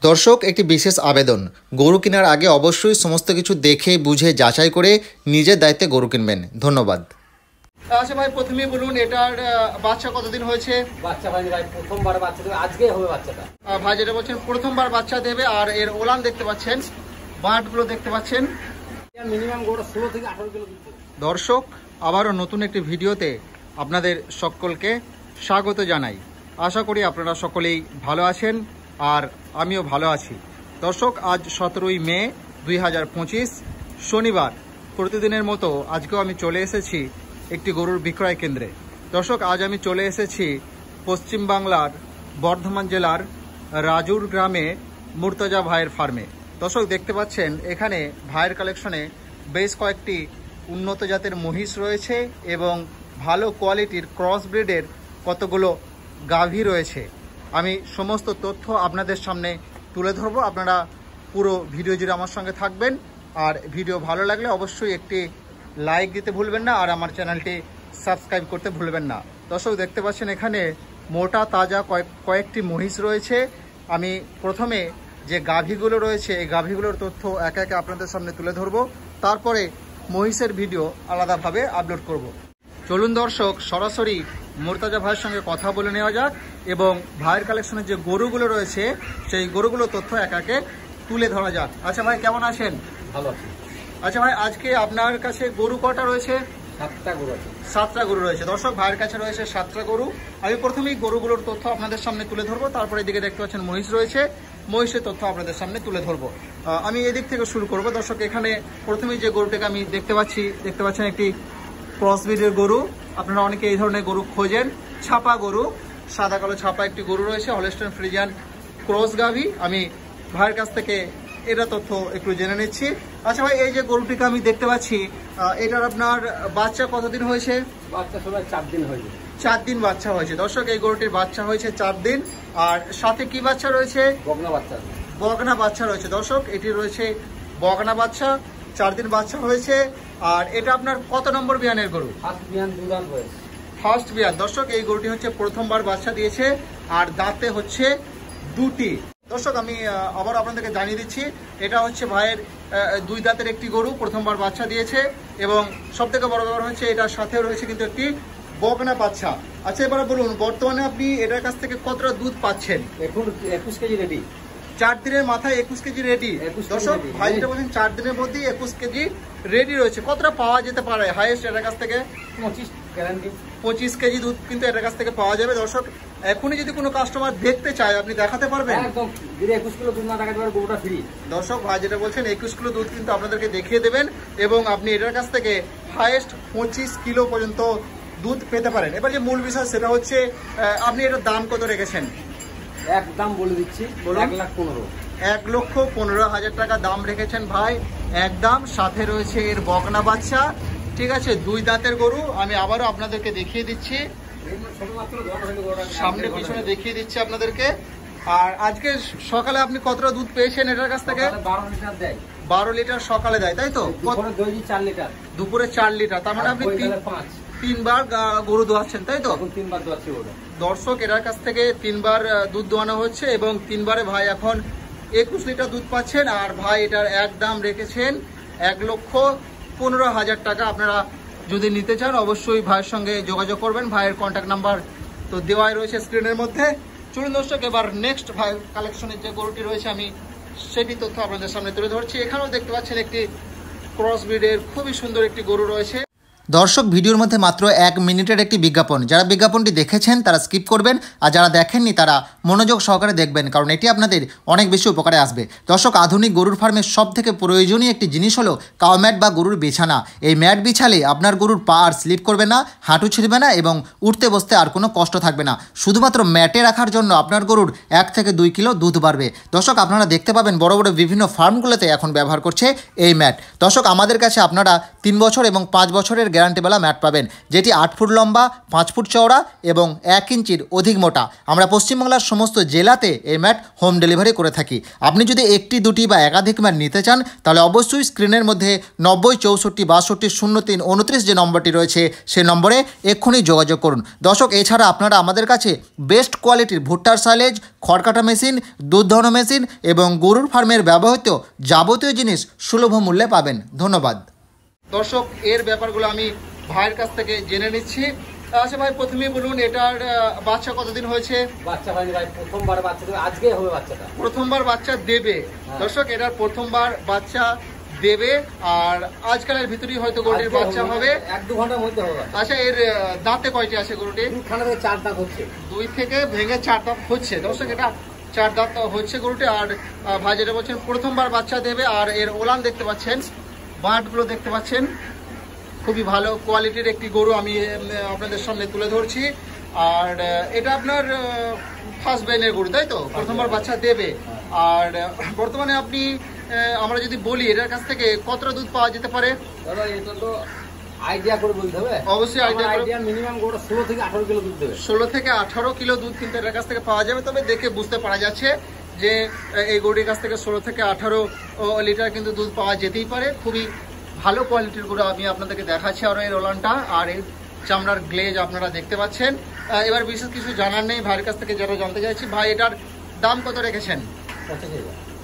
দর্শক, একটি বিশেষ আবেদন, গরু কেনার আগে অবশ্যই সমস্ত কিছু দেখে বুঝে যাচাই করে নিজের দায়িত্বে গরু কিনবেন। ধন্যবাদ। আচ্ছা ভাই, প্রথমেই বলুন এটার বাচ্চা কতদিন হয়েছে? বাচ্চা ভাই প্রথমবার বাচ্চা দেবে, আজকেই হবে বাচ্চাটা। ভাই যেটা বলছেন প্রথমবার বাচ্চা দেবে, আর এর ওলান দেখতে পাচ্ছেন, বাঁটগুলো দেখতে পাচ্ছেন, মিনিমাম গরুটা 16 থেকে 18 কিলো দিচ্ছে। দর্শক, আবারও নতুন একটি ভিডিওতে আপনাদের সকলকে স্বাগত জানাই। আশা করি আপনারা সকলেই ভালো আছেন আর আমিও ভালো আছি। দর্শক, আজ 17ই মে 2025 শনিবার। প্রতিদিনের মতো আজকেও আমি চলে এসেছি একটি গরুর বিক্রয় কেন্দ্রে। দর্শক, আজ আমি চলে এসেছি পশ্চিমবাংলার বর্ধমান জেলার রাজুর গ্রামে মুর্তজা ভাইয়ের ফার্মে। দর্শক, দেখতে পাচ্ছেন এখানে ভাইয়ের কালেকশনে বেশ কয়েকটি উন্নত জাতের মহিষ রয়েছে এবং ভালো কোয়ালিটির ক্রস ব্রিডের কতগুলো গাভী রয়েছে। আমি সমস্ত তথ্য আপনাদের সামনে তুলে ধরবো। আপনারা পুরো ভিডিও জুড়ে আমার সঙ্গে থাকবেন, আর ভিডিও ভালো লাগলে অবশ্যই একটি লাইক দিতে ভুলবেন না, আর আমার চ্যানেলটি সাবস্ক্রাইব করতে ভুলবেন না। দর্শক, দেখতে পাচ্ছেন এখানে মোটা তাজা কয়েকটি মহিষ রয়েছে। আমি প্রথমে যে গাভীগুলো রয়েছে এই গাভীগুলোর তথ্য একে একে আপনাদের সামনে তুলে ধরবো, তারপরে মহিষের ভিডিও আলাদাভাবে আপলোড করব। চলুন দর্শক, সরাসরি মুর্তজা ভাইয়ের সঙ্গে কথা বলে নেওয়া যাক এবং ভাইয়ের কালেকশনের যে গরুগুলো রয়েছে সেই গরুগুলোর তথ্য একে একে তুলে ধরা যাক। আচ্ছা ভাই, কেমন আছেন? ভালো আছি। আচ্ছা ভাই, আজকে আপনার কাছে গরু কটা রয়েছে? 7টা গরু আছে। 7টা গরু রয়েছে। দর্শক, ভাইয়ের কাছে রয়েছে 7টা গরু। আমি প্রথমেই গরুগুলোর তথ্য আপনাদের সামনে তুলে ধরবো, তারপরে এদিকে দেখতে পাচ্ছেন মহিষ রয়েছে, মহিষের তথ্য আপনাদের সামনে তুলে ধরবো। আমি এদিক থেকে শুরু করব। দর্শক, এখানে প্রথমেই যে গরুটাকে আমি দেখতে পাচ্ছেন একটি ক্রস ব্রিডের গরু। আপনারা অনেকে এই ধরনের গরু খোঁজেন, ছাপা গরু, সাদা কালো ছাপা একটি গরু রয়েছে, হলস্টাইন ফ্রিজিয়ান ক্রস গাভী। আমি ভাইয়ের কাছ থেকে এটা তথ্য একটু জেনে নিচ্ছি। আচ্ছা ভাই, এই যে গরুটিকে আমি দেখতে পাচ্ছি, এটার আপনার বাচ্চা কতদিন হয়েছে? বাচ্চা সবাই 4 দিন হয়েছে। 4 দিন বাচ্চা হয়েছে। দর্শক, এই গরুটির বাচ্চা হয়েছে 4 দিন। আর সাথে কি বাচ্চা রয়েছে? বকনা বাচ্চা। বকনা বাচ্চা রয়েছে। দর্শক, এটি রয়েছে বকনা বাচ্চা, 4 দিন বাচ্চা হয়েছে। আর এটা আপনার কত নম্বর বিয়ানের গরু? ফার্স্ট বিয়ান, 2 দাঁত হয়েছে। ফার্স্ট বিয়ান। দর্শক, এই গরুটি হচ্ছে প্রথমবার বাচ্চা দিয়েছে আর দাঁতে হচ্ছে 2টি। দর্শক, আমি আবার আপনাদেরকে জানিয়ে দিচ্ছি, এটা হচ্ছে ভাইয়ের 2 দাঁতের একটি গরু, প্রথমবার বাচ্চা দিয়েছে এবং সব থেকে বড় ব্যাপার হচ্ছে এটার সাথে রয়েছে কিন্তু একটি বকনা বাচ্চা। আচ্ছা, এবারে বলুন, বর্তমানে আপনি এটার কাছ থেকে কতটা দুধ পাচ্ছেন? এখন 21 কেজি রেডি। 4 দিনের মাথায় 21 কেজি রেডি। দর্শক, ভাই যেটা বলছেন 4 দিনের মধ্যে 21 কেজি রেডি রয়েছে। কতটা পাওয়া যেতে পারে হাইয়েস্ট এটার কাছ থেকে? 25 গ্যারান্টি। 25 কেজি দুধ কিন্তু এটার কাছ থেকে পাওয়া যাবে। দর্শক, এখনই যদি কোনো কাস্টমার দেখতে চায় আপনি দেখাতে পারবেন? একদম, যদি 21 কিলো দুধ না দেখাতে পারে গরুটা ফ্রি। দর্শক, ভাই যেটা বলছেন 21 কিলো দুধ কিন্তু আপনাদেরকে দেখিয়ে দেবেন এবং আপনি এটার কাছ থেকে হাইয়েস্ট 25 কিলো পর্যন্ত দুধ পেতে পারেন। এবার যে মূল বিষয় সেটা হচ্ছে, আপনি এটার দাম কত রেখেছেন? একদম বলে দিচ্ছি, 1,15,000। 1,15,000 টাকা দাম রেখেছেন ভাই একদম। সাথে রয়েছে এর বকনা বাচ্চা, ঠিক আছে, 2 দাঁতের গরু। আমি আবারও আপনাদেরকে দেখিয়ে দিচ্ছি, সামনে পিছনে দেখিয়ে দিচ্ছি আপনাদেরকে। আর আজকে সকালে আপনি কতটা দুধ পেয়েছেন এটার কাছ থেকে? 12 লিটার দেয়। 12 লিটার সকালে দেয়, তাই তো?4 লিটার। দুপুরে 4 লিটার, তার মানে আপনি 3বার গরু দোয়াচ্ছেন, তাই তো? 3বার দোয়াচ্ছি গরু। দর্শক, এটার কাছ থেকে 3বার দুধ দোয়ানো হচ্ছে এবং 3বারে ভাই এখন 21 লিটার দুধ পাচ্ছেন। আর ভাই এটার একদম রেখেছেন 1,15,000 টাকা। আপনারা যদি নিতে চান অবশ্যই ভাইয়ের সঙ্গে যোগাযোগ করবেন। ভাইয়ের কন্ট্যাক্ট নাম্বার তো দেওয়াই রয়েছে স্ক্রিনের মধ্যে। চলুন দর্শক, এবার নেক্সট ভাইয়ের কালেকশনের যে গরুটি রয়েছে আমি সেটি তথ্য আপনাদের সামনে তুলে ধরছি। এখানেও দেখতে পাচ্ছেন একটি ক্রস ব্রিডের খুবই সুন্দর একটি গরু রয়েছে। দর্শক, ভিডিওর মধ্যে মাত্র 1 মিনিটের একটি বিজ্ঞাপন। যারা বিজ্ঞাপনটি দেখেছেন তারা স্কিপ করবেন, আর যারা দেখেননি তারা মনোযোগ সহকারে দেখবেন, কারণ এটি আপনাদের অনেক বেশি উপকারে আসবে। দর্শক, আধুনিক গরুর ফার্মের সব থেকে প্রয়োজনীয় একটি জিনিস হলো কাউ ম্যাট বা গরুর বিছানা। এই ম্যাট বিছালে আপনার গরুর পা আর স্লিপ করবে না, হাঁটু ছিঁড়বে না এবং উঠতে বসতে আর কোনো কষ্ট থাকবে না। শুধুমাত্র ম্যাটে রাখার জন্য আপনার গরুর 1 থেকে 2 কিলো দুধ বাড়বে। দর্শক, আপনারা দেখতে পাবেন বড় বড় বিভিন্ন ফার্মগুলোতে এখন ব্যবহার করছে এই ম্যাট। দর্শক, আমাদের কাছে আপনারা 3 বছর এবং 5 বছরের গ্যারান্টিওয়ালা ম্যাট পাবেন, যেটি 8 ফুট লম্বা, 5 ফুট চওড়া এবং 1 ইঞ্চির অধিক মোটা। আমরা পশ্চিমবাংলার সমস্ত জেলাতে এই ম্যাট হোম ডেলিভারি করে থাকি। আপনি যদি একটি, দুটি বা একাধিক ম্যাট নিতে চান তাহলে অবশ্যই স্ক্রিনের মধ্যে 90 64 62 03 29 যে নম্বরটি রয়েছে সেই নম্বরে এক্ষুনি যোগাযোগ করুন। দর্শক, এছাড়া আপনারা আমাদের কাছে বেস্ট কোয়ালিটির ভুট্টার সাইলেজ, খড়কাটা মেশিন, দুধ দহন মেশিন এবং গরুর ফার্মের ব্যবহৃত যাবতীয় জিনিস সুলভ মূল্যে পাবেন। ধন্যবাদ। দর্শক, এর ব্যাপারগুলো আমি ভাইয়ের কাছ থেকে জেনে নিচ্ছি। আচ্ছা ভাই, প্রথমেই বলুন এটার বাচ্চা কতদিন হয়েছে? বাচ্চা হয়নি ভাই, প্রথমবার বাচ্চা দেবে, আজকে হবে বাচ্চাটা। প্রথমবার বাচ্চা দেবে। দর্শক, এটার প্রথমবার বাচ্চা দেবে আর আজকালের ভিতরেই হয়তো গরুটির বাচ্চা হবে, 1-2 ঘন্টার মধ্যে হবে। আচ্ছা, এর দাঁতে কয়টি আছে গরুটি? 4 দাঁত হচ্ছে। 2 থেকে ভেঙে 4 দাঁত হচ্ছে। দর্শক, এটা 4 দাঁত হচ্ছে গরুটি। আর ভাই যেটা বলছেন প্রথমবার বাচ্চা দেবে। আর এর ওলান দেখতে পাচ্ছেন, বাঁটগুলো দেখতে পাচ্ছেন, খুবই ভালো কোয়ালিটির একটি গরু আমি আপনাদের সামনে তুলে ধরছি। আর এটা আপনার ফার্স্ট বেনের গরু, তাই তো? প্রথমবার বাচ্চা দেবে। আর বর্তমানে আপনি আমরা যদি বলি এটার কাছ থেকে কতটা দুধ পাওয়া যেতে পারে? দাদা, এটা তো আইডিয়া করে বলতে হবে। অবশ্যই আইডিয়া মিনিমাম গরুটা 16 থেকে 18 কিলো দুধ দেবে। 16 থেকে 18 কিলো দুধ কিন্তু এটার কাছ থেকে পাওয়া যাবে। তবে দেখে বুঝতে পারা যাচ্ছে যে এই গরুটির কাছ থেকে 16 থেকে 18 লিটার কিন্তু দুধ পাওয়া যেতেই পারে। খুবই ভালো কোয়ালিটির গরু আমি আপনাদেরকে দেখাচ্ছি। আর এর ওলানটা আর এর চামড়ার গ্লেজ আপনারা দেখতে পাচ্ছেন। এবার বিশেষ কিছু জানার নেই, ভাইয়ের কাছ থেকে যারা জানতে চাইছি, ভাই এটার দাম কত রেখেছেন?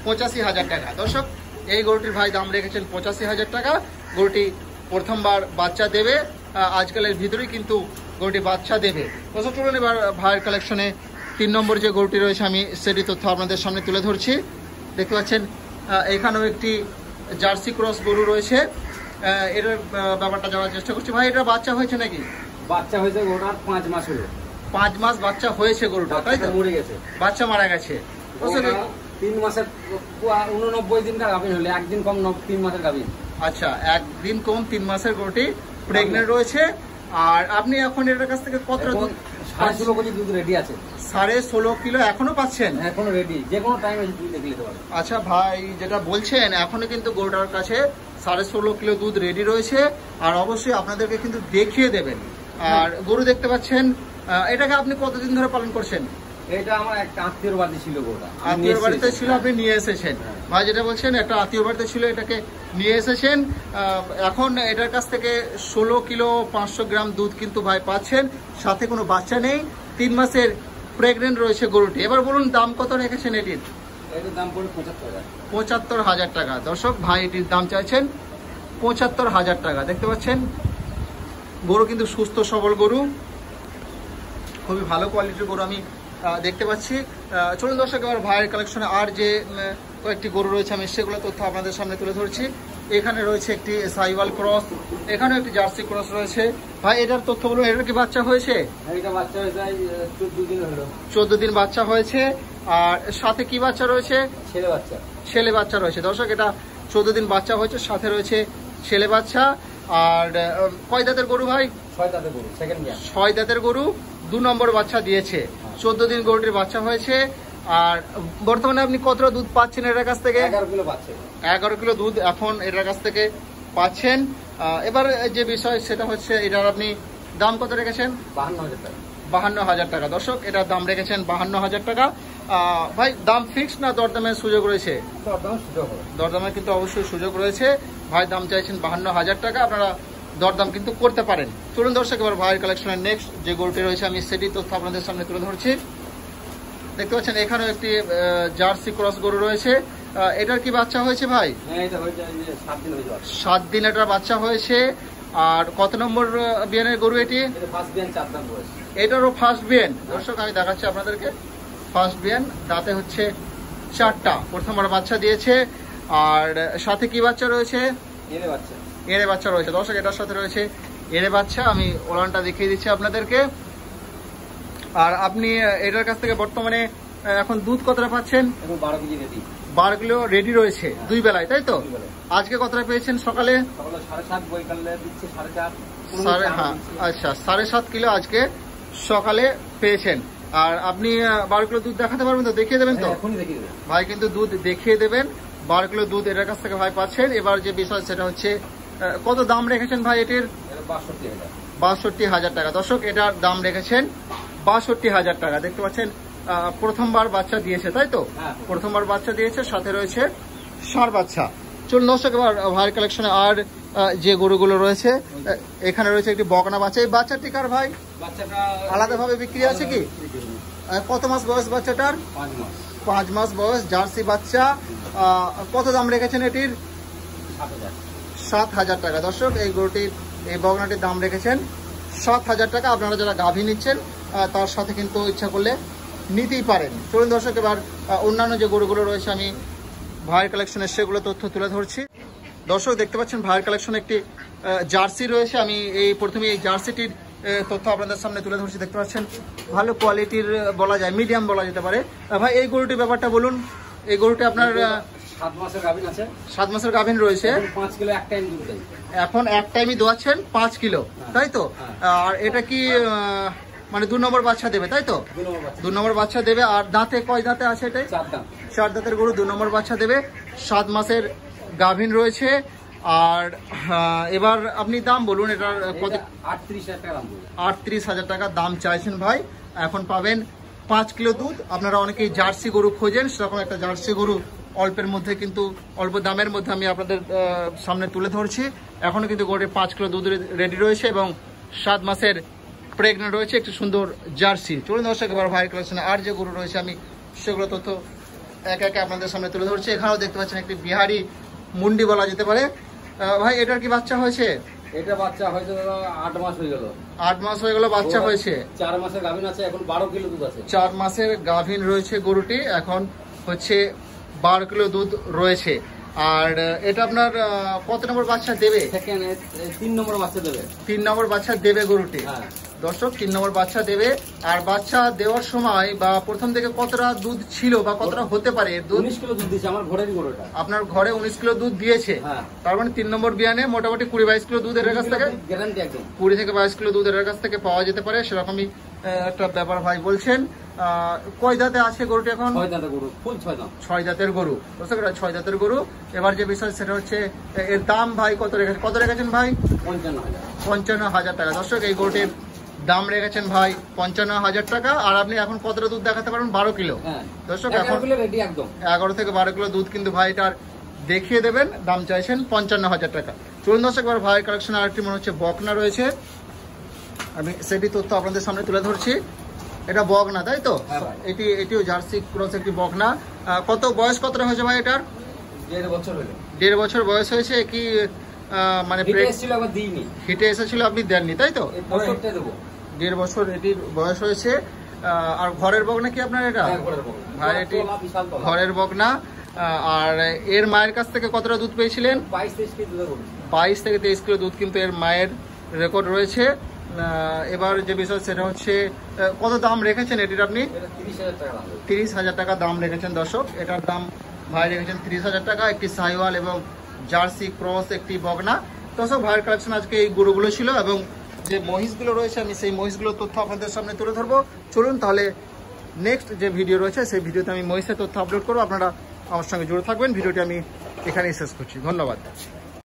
85,000 টাকা। দর্শক, এই গরুটির ভাই দাম রেখেছেন 85,000 টাকা। গরুটি প্রথমবার বাচ্চা দেবে, আজকালের ভিতরেই কিন্তু গরুটি বাচ্চা দেবে। দর্শক, চলুন এবার ভাইয়ের কালেকশনে 3 নম্বর যে গরুটি রয়েছে আমি সেটি তথ্য আপনাদের সামনে তুলে ধরছি। দেখতে পাচ্ছেন এখানেও একটি জার্সি ক্রস গরু রয়েছে। এর ব্যাপারটা জানার চেষ্টা করছি। ভাই, এটা বাচ্চা হয়েছে নাকি? বাচ্চা হয়েছে গরুটার 5 মাস হলো। 5 মাস বাচ্চা হয়েছে গরুটা, তাই তো? মরে গেছে, বাচ্চা মারা গেছে। 3 মাসের 89 দিনকার গাভীন হলে, একদিন কম 3 মাসের গাভীন। আচ্ছা, একদিন কম 3 মাসের গরুটি প্রেগনেন্ট রয়েছে। আর আপনি এখন এটার কাছ থেকে কত দুধ? 16.5 কেজি দুধ রেডি আছে। 16.5 কিলো এখনো পাচ্ছেন? এখনো রেডি, যে কোনো টাইমে দুধ দেখে নিতে পারবেন। আচ্ছা ভাই, যেটা বলছেন এখনো কিন্তু গরুটার কাছে 16.5 কিলো দুধ রেডি রয়েছে। আর অবশ্যই আপনাদেরকে কিন্তু দেখিয়ে দেবেন। আর গরু দেখতে পাচ্ছেন, এটাকে আপনি কতদিন ধরে পালন করছেন? এটা আমার একটা আত্মীয়র বাড়ি ছিল গরুটা। আত্মীয়র বাড়িতে ছিল, আপনি নিয়ে এসেছেন। ভাই যেটা বলছেন একটা আত্মীয়র বাড়িতে ছিল, এটাকে নিয়ে এসেছেন। এখন এটার কাছ থেকে 16 কিলো 500 গ্রাম দুধ কিন্তু ভাই পাচ্ছেন। সাথে কোনো বাচ্চা নেই, 3 মাসের প্রেগনেন্ট রয়েছে গরুটি। এবার বলুন দাম কত রেখেছেন এটির? এটার দাম পড়ে 75,000 টাকা। দর্শক, ভাই এটির দাম চাইছেন 75,000 টাকা। দেখতে পাচ্ছেন গরু কিন্তু সুস্থ সবল গরু, খুবই ভালো কোয়ালিটির গরু আমি দেখতে পাচ্ছি। চলুন দর্শক, এবার ভাইয়ের কালেকশনে আর যে কয়েকটি গরু রয়েছে আমি সেগুলো তথ্য আপনাদের সামনে তুলে ধরছি। এখানে রয়েছে একটি সাইওয়াল ক্রস, এখানে একটি জার্সি ক্রস রয়েছে। ভাই এটার তথ্য বলুন, এটার কি বাচ্চা হয়েছে? এটা বাচ্চা হয়েছে 14 দিন হলো। 14 দিন বাচ্চা হয়েছে। আর সাথে কি বাচ্চা রয়েছে? ছেলে বাচ্চা। ছেলে বাচ্চা রয়েছে। দর্শক, এটা 14 দিন বাচ্চা হয়েছে, সাথে রয়েছে ছেলে বাচ্চা। আর কয় দাঁতের গরু ভাই? 6 দাঁতের গরু, সেকেন্ড ইয়ার। 6 দাঁতের গরু, 2 নম্বর বাচ্চা দিয়েছে। 14 দিন গরুটির বাচ্চা হয়েছে। আর বর্তমানে আপনি কতটা দুধ পাচ্ছেন এটার কাছ থেকে? 11 কিলো পাচ্ছে। 11 কিলো দুধ এখন এটার কাছ থেকে পাচ্ছেন। এবার যে বিষয় সেটা হচ্ছে এটার আপনি দাম কত রেখেছেন? 52,000 টাকা। 52,000 টাকা। দর্শক, এটার দাম রেখেছেন 52,000 টাকা। ভাই দাম ফিক্স না দরদামের সুযোগ রয়েছে? দরদামের কিন্তু অবশ্যই সুযোগ রয়েছে। ভাই দাম চাইছেন 52,000 টাকা, আপনারা দরদাম কিন্তু করতে পারেন। চলুন দর্শক, এবার ভাইয়ের কালেকশনের নেক্সট যে গরুটি রয়েছে আমি সেটি তথ্য আপনাদের সামনে তুলে ধরছি। দেখতে পাচ্ছেন এখানেও একটি জার্সি ক্রস গরু রয়েছে। এটার কি বাচ্চা হয়েছে ভাই? হ্যাঁ, এটা হয়েছে 7 দিন হয়েছে। 7 দিন এটার বাচ্চা হয়েছে। আর কত নম্বর বিয়ানের গরু এটি? এটা ফার্স্ট বিয়ান, 4 দাঁত বয়স। এটারও ফার্স্ট বিয়ান। দর্শক, আমি দেখাচ্ছি আপনাদেরকে ফার্স্ট বিয়ান, দাঁতে হচ্ছে 4টা, প্রথমবার বাচ্চা দিয়েছে। আর সাথে কি বাচ্চা রয়েছে? এরে বাচ্চা। এরে বাচ্চা রয়েছে। দর্শক, এটার সাথে রয়েছে এরে বাচ্চা। আমি ওলানটা দেখিয়ে দিচ্ছি আপনাদেরকে। আর আপনি এটার কাছ থেকে বর্তমানে এখন দুধ কতটা পাচ্ছেন? এখন 12 কেজি রেডি। 12 কিলো রেডি রয়েছে 2 বেলায়, তাই তো? আজকে কতটা পেয়েছেন সকালে? সকালে 7.5, বৈকালে দিচ্ছে 4.5। হ্যাঁ, আচ্ছা 7.5 কিলো আজকে সকালে পেয়েছেন। আর আপনি 12 কিলো দুধ দেখাতে পারবেন তো? দেখিয়ে দেবেন তো? এখনই দেখিয়ে দেবেন ভাই, কিন্তু দুধ দেখিয়ে দেবেন। 12 কিলো দুধ এটার কাছ থেকে ভাই পাচ্ছেন। এবার যে বিষয় সেটা হচ্ছে কত দাম রেখেছেন ভাই এটির? 62,000 টাকা। দর্শক এটার দাম রেখেছেন 62,000 টাকা। দেখতে পাচ্ছেন প্রথমবার বাচ্চা দিয়েছে, তাই তো? প্রথমবার বাচ্চা দিয়েছে, সাথে রয়েছে ষাঁড় বাচ্চা। চলুন দর্শক এবার ভাইয়ের কালেকশনে আর যে গরুগুলো রয়েছে, এখানে রয়েছে একটি বকনা বাচ্চা। এই বাচ্চাটি কার ভাই? আলাদাভাবে বিক্রি আছে কি? কত মাস বয়স বাচ্চাটার? 5 মাস বয়স, জার্সি বাচ্চা। কত দাম রেখেছেন এটির? 7,000 টাকা। দর্শক এই গরুটির, এই বকনাটির দাম রেখেছেন 7,000 টাকা। আপনারা যারা গাভী নিচ্ছেন তার সাথে কিন্তু ইচ্ছা করলে নিতেই পারেন। চলুন দর্শক এবার অন্যান্য যে গরুগুলো রয়েছে আমি ভাইয়ের কালেকশনে সেগুলো তথ্য তুলে ধরছি। দর্শক দেখতে পাচ্ছেন ভাইয়ের কালেকশনে একটি জার্সি রয়েছে। আমি প্রথমে এই জার্সিটির তথ্য আপনাদের সামনে তুলে ধরছি। দেখতে পাচ্ছেন ভালো কোয়ালিটির বলা যায়, মিডিয়াম বলা যেতে পারে। ভাই এই গরুটির ব্যাপারটা বলুন। এই গরুটি আপনার 7 মাসের গাভীন আছে। 7 মাসের গাভীন রয়েছে। 5 কিলো এক টাইম দুধ দেয়। এখন এক টাইমই দোয়াচ্ছেন 5 কিলো, তাই তো? আর এটা কি মানে 2 নম্বর বাচ্চা দেবে, তাই তো? 2 নম্বর বাচ্চা দেবে। আর দাঁতে কয় দাঁতে আছে এটাই? 4 দাঁতের গরু, 2 নম্বর বাচ্চা দেবে। 7 মাসের গাভীন রয়েছে। আর এবার আপনি দাম বলুন এটার কত? 38,000 টাকা দাম চাইছেন ভাই। এখন পাবেন 5 কিলো দুধ। আপনারা অনেকেই জার্সি গরু খোঁজেন, সেরকম একটা জার্সি গরু অল্পের মধ্যে, কিন্তু অল্প দামের মধ্যে আমি আপনাদের সামনে তুলে ধরছি। এখনো কিন্তু গরুটির 5 কিলো দুধ রেডি রয়েছে এবং 7 মাসের প্রেগনেন্ট রয়েছে, একটি সুন্দর জার্সি। চলুন দর্শক এবার ভাইয়ের কালেকশনে আর যে গরু রয়েছে আমি সেগুলো তথ্য একে একে আপনাদের সামনে তুলে ধরছি। এখানেও দেখতে পাচ্ছেন একটি বিহারি মুন্ডি বলা যেতে পারে। ভাই এটার কি বাচ্চা হয়েছে? এটা বাচ্চা হয়েছে 8 মাস হয়ে গেল। 8 মাস হয়ে গেল বাচ্চা হয়েছে। 4 মাসের গাভীন আছে, এখন 12 কিলো দুধ আছে। 4 মাসের গাভীন রয়েছে গরুটি, এখন হচ্ছে 12 কিলো দুধ রয়েছে। আর এটা আপনার কত নম্বর বাচ্চা দেবে? 3 নম্বর বাচ্চা দেবে। 3 নম্বর বাচ্চা দেবে গরুটি। দর্শক 3 নম্বর বাচ্চা দেবে। আর বাচ্চা দেওয়ার সময় বা প্রথম থেকে কতটা দুধ ছিল বা কতটা হতে পারে? 19 কিলো দুধ দিয়েছে আমার ঘরের গরুটা। আপনার ঘরে 19 কিলো দুধ দিয়েছে। তার মানে 3 নম্বর বিয়ানে মোটামুটি 20-22 কিলো দুধ এর কাছ থেকে গ্যারান্টি, একদম 20 থেকে 22 কিলো দুধ এর কাছ থেকে পাওয়া যেতে পারে, সেরকমই একটা ব্যাপার ভাই বলছেন। কয় দাঁতে আছে গরুটি এখন? 6 দাঁতের গরু, ফুল 6 দাঁত। 6 দাঁতের গরু। বুঝতে পারছেন, 6 দাঁতের গরু। এবার যে বিষয় সেটা হচ্ছে এর দাম ভাই কত রেখেছেন? কত রেখেছেন ভাই? 55,000 টাকা। দর্শক এই গরুটির দাম রেখেছেন ভাই 55,000 টাকা। আর আপনি এখন কতটা দুধ দেখাতে পারবেন? 12 কিলো। দর্শক এখন 11 থেকে 12 কিলো দুধ কিন্তু ভাই এটার দেখিয়ে দেবেন। দাম চাইছেন 55,000 টাকা। চলুন দর্শক এবার ভাইয়ের কালেকশনে আরেকটি মনে হচ্ছে বকনা রয়েছে, আমি সেটি তথ্য আপনাদের সামনে তুলে ধরছি। এটা বকনা, তাই তো? এটিও জার্সি ক্রস একটি বকনা। কত বয়স কতটা হয়েছে ভাই এটার? 1.5 বছর হলো। 1.5 বছর বয়স হয়েছে। কি মানে হিটে এসেছিল, আপনি দেননি, তাই তো? 1.5 বছর এটির বয়স হয়েছে। আর ঘরের বকনা কি আপনার এটা? ভাই এটি ঘরের বকনা। আর এর মায়ের কাছ থেকে কতটা দুধ পেয়েছিলেন? 22 থেকে 23 কিলো দুধ কিন্তু এর মায়ের রেকর্ড রয়েছে। এবার যে বিষয় সেটা হচ্ছে কত দাম রেখেছেন এটির আপনি? 30,000 টাকা দাম রেখেছেন। দর্শক এটার দাম ভাই রেখেছেন 30,000 টাকা। একটি সাহিওয়াল এবং জার্সি ক্রস একটি বকনা। দর্শক ভাইয়ের কালেকশন আজকে এই গরুগুলো ছিল এবং যে মহিষগুলো রয়েছে আমি সেই মহিষগুলোর তথ্য আপনাদের সামনে তুলে ধরবো। চলুন তাহলে নেক্সট যে ভিডিও রয়েছে সেই ভিডিওতে আমি মহিষের তথ্য আপলোড করবো। আপনারা আমার সঙ্গে জুড়ে থাকবেন। ভিডিওটি আমি এখানেই শেষ করছি। ধন্যবাদ।